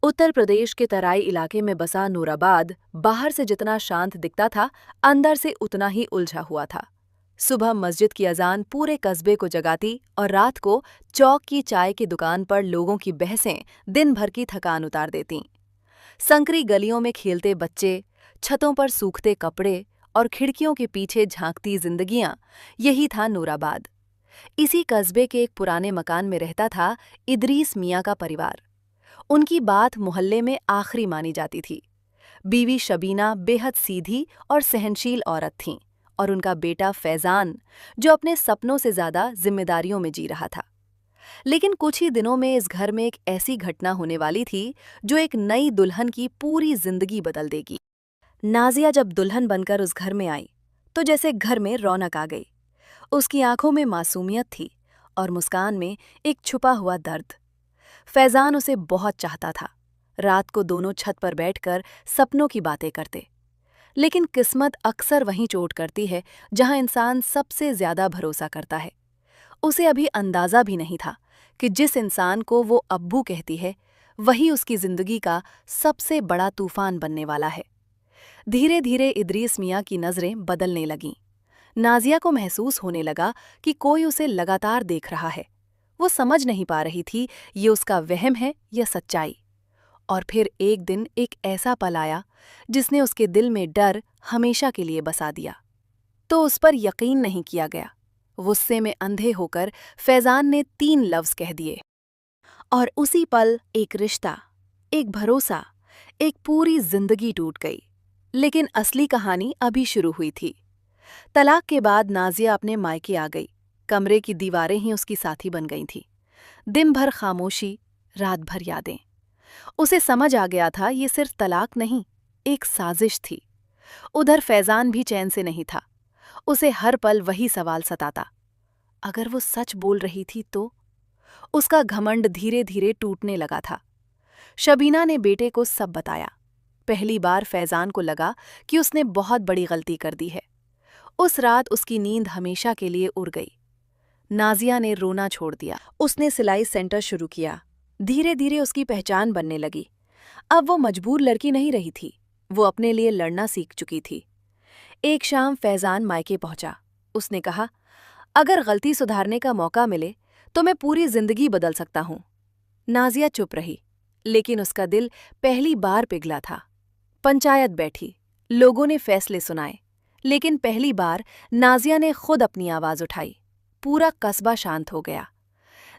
उत्तर प्रदेश के तराई इलाके में बसा नूराबाद बाहर से जितना शांत दिखता था, अंदर से उतना ही उलझा हुआ था। सुबह मस्जिद की अजान पूरे कस्बे को जगाती और रात को चौक की चाय की दुकान पर लोगों की बहसें दिन भर की थकान उतार देतीं। संकरी गलियों में खेलते बच्चे, छतों पर सूखते कपड़े और खिड़कियों के पीछे झांकती जिंदगियां, यही था नूराबाद। इसी कस्बे के एक पुराने मकान में रहता था इदरीस मियां का परिवार। उनकी बात मोहल्ले में आखिरी मानी जाती थी। बीवी शबीना बेहद सीधी और सहनशील औरत थीं और उनका बेटा फैजान, जो अपने सपनों से ज्यादा जिम्मेदारियों में जी रहा था। लेकिन कुछ ही दिनों में इस घर में एक ऐसी घटना होने वाली थी जो एक नई दुल्हन की पूरी जिंदगी बदल देगी। नाजिया जब दुल्हन बनकर उस घर में आई तो जैसे घर में रौनक आ गई। उसकी आंखों में मासूमियत थी और मुस्कान में एक छुपा हुआ दर्द। फैजान उसे बहुत चाहता था। रात को दोनों छत पर बैठकर सपनों की बातें करते। लेकिन किस्मत अक्सर वहीं चोट करती है जहां इंसान सबसे ज्यादा भरोसा करता है। उसे अभी अंदाजा भी नहीं था कि जिस इंसान को वो अब्बू कहती है, वही उसकी जिंदगी का सबसे बड़ा तूफान बनने वाला है। धीरे धीरे इदरीस मियां की नजरें बदलने लगीं। नाजिया को महसूस होने लगा कि कोई उसे लगातार देख रहा है। वो समझ नहीं पा रही थी ये उसका वहम है या सच्चाई। और फिर एक दिन एक ऐसा पल आया जिसने उसके दिल में डर हमेशा के लिए बसा दिया। तो उस पर यकीन नहीं किया गया। गुस्से में अंधे होकर फैजान ने 3 लफ्ज कह दिए और उसी पल एक रिश्ता, एक भरोसा, एक पूरी जिंदगी टूट गई। लेकिन असली कहानी अभी शुरू हुई थी। तलाक के बाद नाजिया अपने मायके आ गई। कमरे की दीवारें ही उसकी साथी बन गई थीं। दिन भर खामोशी, रात भर यादें। उसे समझ आ गया था ये सिर्फ तलाक नहीं, एक साजिश थी। उधर फैजान भी चैन से नहीं था। उसे हर पल वही सवाल सताता, अगर वो सच बोल रही थी तो? उसका घमंड धीरे धीरे टूटने लगा था। शबीना ने बेटे को सब बताया। पहली बार फैजान को लगा कि उसने बहुत बड़ी गलती कर दी है। उस रात उसकी नींद हमेशा के लिए उड़ गई। नाजिया ने रोना छोड़ दिया। उसने सिलाई सेंटर शुरू किया। धीरे धीरे उसकी पहचान बनने लगी। अब वो मजबूर लड़की नहीं रही थी, वो अपने लिए लड़ना सीख चुकी थी। एक शाम फैजान मायके पहुंचा। उसने कहा, अगर गलती सुधारने का मौका मिले तो मैं पूरी जिंदगी बदल सकता हूं। नाजिया चुप रही, लेकिन उसका दिल पहली बार पिघला था। पंचायत बैठी, लोगों ने फैसले सुनाए, लेकिन पहली बार नाजिया ने खुद अपनी आवाज उठाई। पूरा कस्बा शांत हो गया।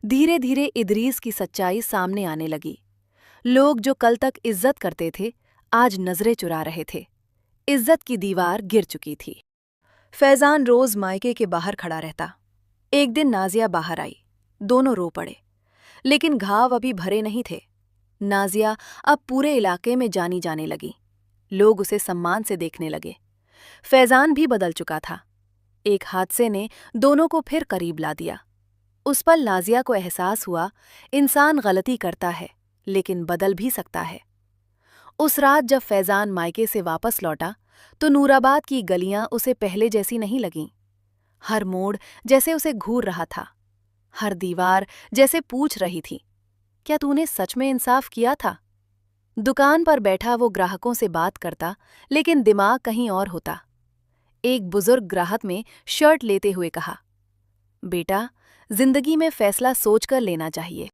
धीरे धीरे इदरीस की सच्चाई सामने आने लगी। लोग जो कल तक इज्जत करते थे, आज नजरें चुरा रहे थे। इज्जत की दीवार गिर चुकी थी। फैजान रोज मायके के बाहर खड़ा रहता। एक दिन नाजिया बाहर आई। दोनों रो पड़े, लेकिन घाव अभी भरे नहीं थे। नाजिया अब पूरे इलाके में जानी जाने लगी। लोग उसे सम्मान से देखने लगे। फैजान भी बदल चुका था। एक हादसे ने दोनों को फिर करीब ला दिया। उस पल नाजिया को एहसास हुआ, इंसान गलती करता है लेकिन बदल भी सकता है। उस रात जब फैजान मायके से वापस लौटा तो नूराबाद की गलियां उसे पहले जैसी नहीं लगीं। हर मोड़ जैसे उसे घूर रहा था। हर दीवार जैसे पूछ रही थी, क्या तूने सच में इंसाफ किया था? दुकान पर बैठा वो ग्राहकों से बात करता, लेकिन दिमाग कहीं और होता। एक बुजुर्ग ग्राहक में शर्ट लेते हुए कहा, बेटा, जिंदगी में फैसला सोचकर लेना चाहिए।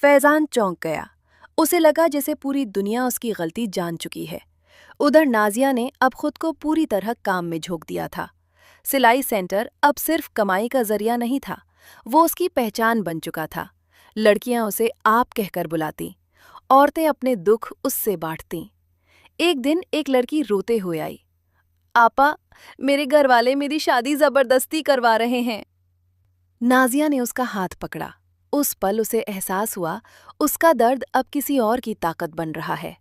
फैजान चौंक गया। उसे लगा जैसे पूरी दुनिया उसकी गलती जान चुकी है। उधर नाजिया ने अब खुद को पूरी तरह काम में झोंक दिया था। सिलाई सेंटर अब सिर्फ कमाई का जरिया नहीं था, वो उसकी पहचान बन चुका था। लड़कियां उसे आप कहकर बुलाती, औरतें अपने दुख उससे बांटतीं। एक दिन एक लड़की रोते हुए आई, आपा, मेरे घरवाले मेरी शादी जबरदस्ती करवा रहे हैं। नाजिया ने उसका हाथ पकड़ा। उस पल उसे एहसास हुआ, उसका दर्द अब किसी और की ताकत बन रहा है।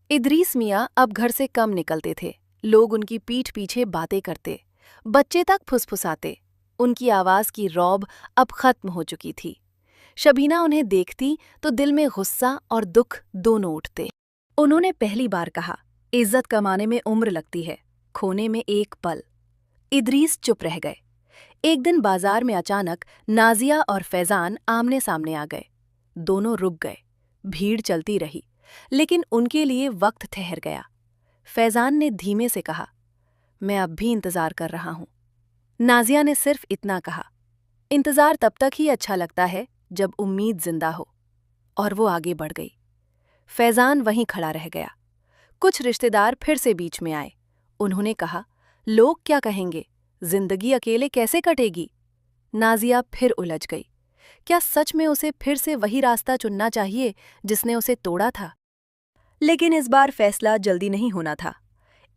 इदरीस मियां अब घर से कम निकलते थे। लोग उनकी पीठ पीछे बातें करते, बच्चे तक फुसफुसाते। उनकी आवाज की रौब अब खत्म हो चुकी थी। शबीना उन्हें देखती तो दिल में गुस्सा और दुख दोनों उठते। उन्होंने पहली बार कहा, इज्जत कमाने में उम्र लगती है, खोने में एक पल। इदरीस चुप रह गए। एक दिन बाजार में अचानक नाजिया और फैजान आमने सामने आ गए। दोनों रुक गए। भीड़ चलती रही, लेकिन उनके लिए वक्त ठहर गया। फैजान ने धीमे से कहा, मैं अब भी इंतजार कर रहा हूं। नाजिया ने सिर्फ इतना कहा, इंतजार तब तक ही अच्छा लगता है जब उम्मीद जिंदा हो। और वो आगे बढ़ गई। फैजान वहीं खड़ा रह गया। कुछ रिश्तेदार फिर से बीच में आए। उन्होंने कहा, लोग क्या कहेंगे, जिंदगी अकेले कैसे कटेगी। नाजिया फिर उलझ गई। क्या सच में उसे फिर से वही रास्ता चुनना चाहिए जिसने उसे तोड़ा था? लेकिन इस बार फैसला जल्दी नहीं होना था।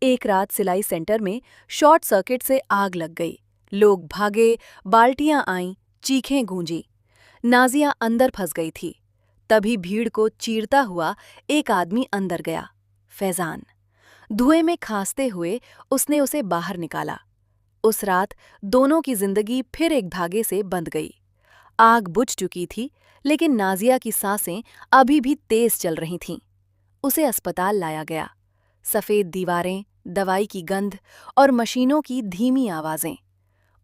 एक रात सिलाई सेंटर में शॉर्ट सर्किट से आग लग गई। लोग भागे, बाल्टियां आईं, चीखें गूंजी। नाजिया अंदर फंस गई थी। तभी भीड़ को चीरता हुआ एक आदमी अंदर गया, फैजान। धुएं में खांसते हुए उसने उसे बाहर निकाला। उस रात दोनों की जिंदगी फिर एक धागे से बंध गई। आग बुझ चुकी थी, लेकिन नाजिया की सांसें अभी भी तेज चल रही थीं। उसे अस्पताल लाया गया। सफेद दीवारें, दवाई की गंध और मशीनों की धीमी आवाजें।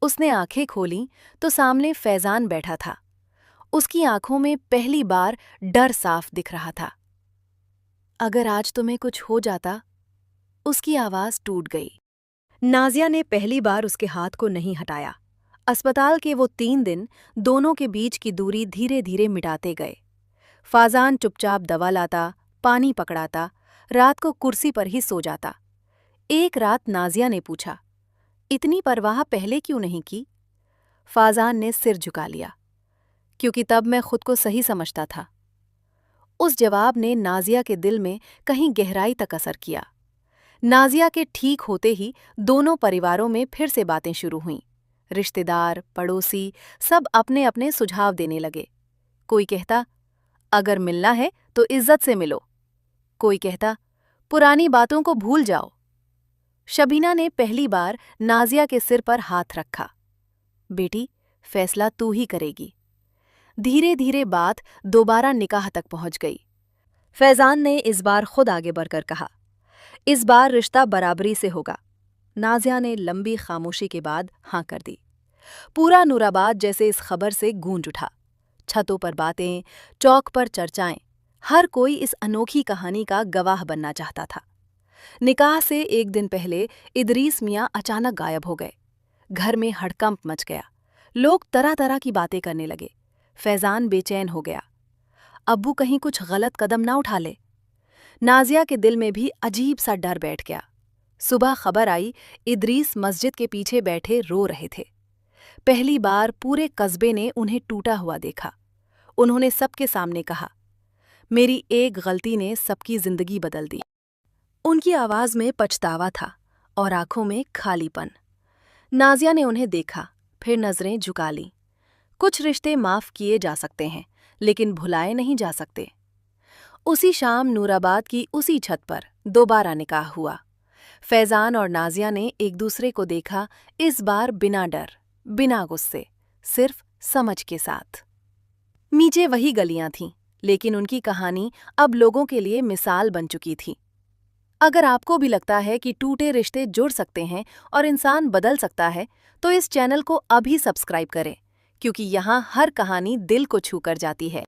उसने आंखें खोलीं तो सामने फैजान बैठा था। उसकी आंखों में पहली बार डर साफ दिख रहा था। अगर आज तुम्हें कुछ हो जाता। उसकी आवाज टूट गई। नाजिया ने पहली बार उसके हाथ को नहीं हटाया। अस्पताल के वो 3 दिन दोनों के बीच की दूरी धीरे धीरे मिटाते गए। फैजान चुपचाप दवा लाता, पानी पकड़ाता, रात को कुर्सी पर ही सो जाता। एक रात नाजिया ने पूछा, इतनी परवाह पहले क्यों नहीं की? फैजान ने सिर झुका लिया, क्योंकि तब मैं खुद को सही समझता था। उस जवाब ने नाजिया के दिल में कहीं गहराई तक असर किया। नाजिया के ठीक होते ही दोनों परिवारों में फिर से बातें शुरू हुईं। रिश्तेदार, पड़ोसी सब अपने अपने सुझाव देने लगे। कोई कहता, अगर मिलना है तो इज्जत से मिलो। कोई कहता, पुरानी बातों को भूल जाओ। शबीना ने पहली बार नाजिया के सिर पर हाथ रखा। बेटी, फैसला तू ही करेगी। धीरे धीरे बात दोबारा निकाह तक पहुंच गई। फैजान ने इस बार खुद आगे बढ़कर कहा, इस बार रिश्ता बराबरी से होगा। नाजिया ने लंबी खामोशी के बाद हाँ कर दी। पूरा नूराबाद जैसे इस खबर से गूंज उठा। छतों पर बातें, चौक पर चर्चाएं, हर कोई इस अनोखी कहानी का गवाह बनना चाहता था। निकाह से एक दिन पहले इदरीस मियां अचानक गायब हो गए। घर में हड़कंप मच गया। लोग तरह तरह की बातें करने लगे। फैजान बेचैन हो गया। अब्बू कहीं कुछ गलत कदम ना उठा ले। नाजिया के दिल में भी अजीब सा डर बैठ गया। सुबह खबर आई, इदरीस मस्जिद के पीछे बैठे रो रहे थे। पहली बार पूरे कस्बे ने उन्हें टूटा हुआ देखा। उन्होंने सबके सामने कहा, मेरी एक गलती ने सबकी जिंदगी बदल दी। उनकी आवाज में पछतावा था और आंखों में खालीपन। नाजिया ने उन्हें देखा, फिर नजरें झुका लीं। कुछ रिश्ते माफ किए जा सकते हैं, लेकिन भुलाए नहीं जा सकते। उसी शाम नूराबाद की उसी छत पर दोबारा निकाह हुआ। फैजान और नाजिया ने एक दूसरे को देखा, इस बार बिना डर, बिना गुस्से, सिर्फ समझ के साथ। नीचे वही गलियां थीं, लेकिन उनकी कहानी अब लोगों के लिए मिसाल बन चुकी थी। अगर आपको भी लगता है कि टूटे रिश्ते जुड़ सकते हैं और इंसान बदल सकता है, तो इस चैनल को अभी सब्सक्राइब करें, क्योंकि यहाँ हर कहानी दिल को छू कर जाती है।